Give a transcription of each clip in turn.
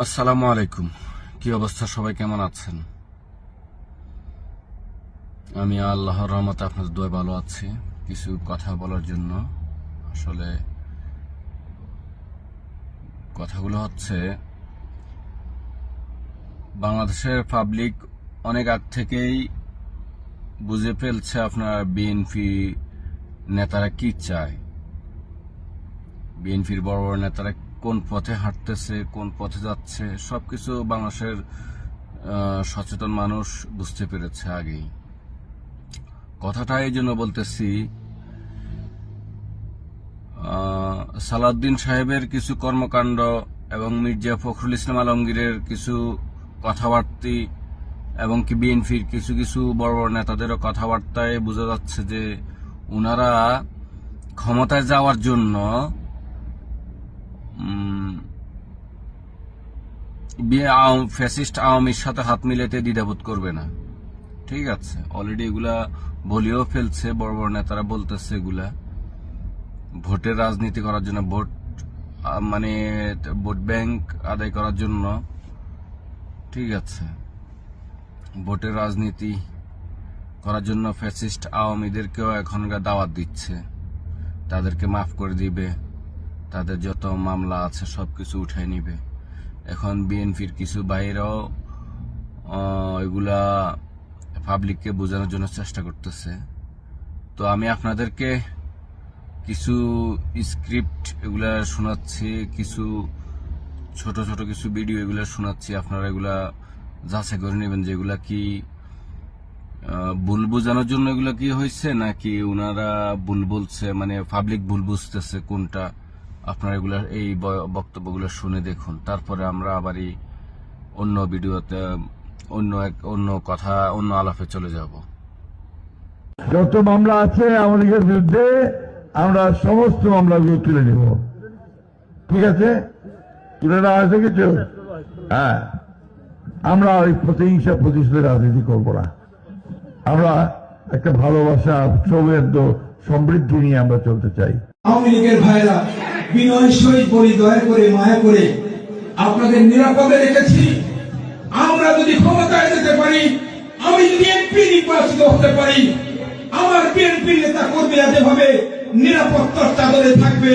আসসালামু আলাইকুম। কি অবস্থা, সবাই কেমন আছেন? আমি আল্লাহর রহমতে আপনাদের দোয়ায় ভালো আছি। কিছু কথা বলার জন্য আসলে কথাগুলো হচ্ছে, বাংলাদেশের পাবলিক অনেক আগ থেকেই বুঝে ফেলছে আপনার বিএনপি নেতারা কি চায়, বিএনপির বড় বড় নেতারা কোন পথে হাঁটতেছে, কোন পথে যাচ্ছে, সবকিছু বাংলাদেশের সচেতন মানুষ বুঝতে পেরেছে আগেই। কথাটা এই জন্য বলতেছি, সালাউদ্দিন সাহেবের কিছু কর্মকাণ্ড এবং মির্জা ফখরুল ইসলাম আলমগীরের কিছু কথাবার্তা এবং কি বিএনপির কিছু কিছু বড় বড় নেতাদেরও কথাবার্তায় বোঝা যাচ্ছে যে ওনারা ক্ষমতায় যাওয়ার জন্য ফ্যাসিস্ট আওয়ামীর সাথে হাত মিলাতে দ্বিধাবোধ করবে না। ঠিক আছে, অলরেডি এগুলা বলেও ফেলছে, বড় বড় নেতারা বলতেছে এগুলা ভোটের রাজনীতি করার জন্য, ভোট ব্যাংক আদায় করার জন্য। ঠিক আছে, ভোটের রাজনীতি করার জন্য ফ্যাসিস্ট আওয়ামীদেরকেও এখনকার দাওয়াত দিচ্ছে, তাদেরকে মাফ করে দিবে, তাদের যত মামলা আছে সবকিছু উঠাই নিবে। এখন বিএনপির কিছু বাইরেও এগুলা পাবলিককে বোঝানোর জন্য চেষ্টা করতেছে। তো আমি আপনাদেরকে কিছু স্ক্রিপ্ট এগুলা শোনাচ্ছি, কিছু ছোট ছোট কিছু ভিডিও এগুলা শোনাচ্ছি, আপনারা এগুলা যাচাই করে নেবেন যে এগুলা কি ভুল বোঝানোর জন্য এগুলা কি হয়েছে, নাকি ওনারা ভুল বলছে, মানে পাবলিক ভুল বুঝতেছে কোনটা। আপনারা এগুলা এই বক্তব্যগুলো শুনে দেখুন, তারপরে আমরা আবারই অন্য ভিডিওতে অন্য কথা, অন্য আলাপে চলে যাব। যত মামলা আছে আমাদের বিরুদ্ধে আমরা সমস্ত মামলাগুলো তুলে নেব। ঠিক আছে, তুলে নেওয়া আছে কিছু? হ্যাঁ, আমরা ওই প্রতিহিংসা প্রতিশোধের রাজনীতি করবো না। আমরা একটা ভালোবাসা, সৌহার্দ্য, সমৃদ্ধি নিয়ে আমরা চলতে চাই। আওয়ামী লীগের ভাইরা বিনয় সহিত বলি, দয়া করে মায়া করে আপনাদের নিরাপদে রেখেছি। আমরা যদি ক্ষমতায় যেতে পারি, আমি যদি এমপি নির্বাচিত হতে পারি, আমার বিএনপি নেতা কর্মীরা যেভাবে নিরাপত্তার চাদরে থাকবে,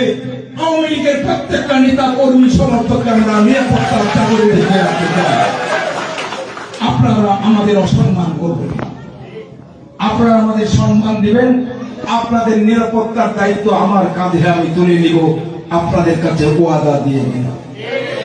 আওয়ামী লীগের প্রত্যেকটা নেতা কর্মী সমর্থককে আমরা নিরাপত্তার চাদরে রেখে রাখতে চাই। আপনারা আমাদের অসম্মান করবেন, আপনারা আমাদের সম্মান দিবেন। আপনাদের নিরাপত্তার দায়িত্ব আমার কাঁধে আমি তুলে নিব, আপনাদের কাছে ওয়াদা দিয়ে নিলাম।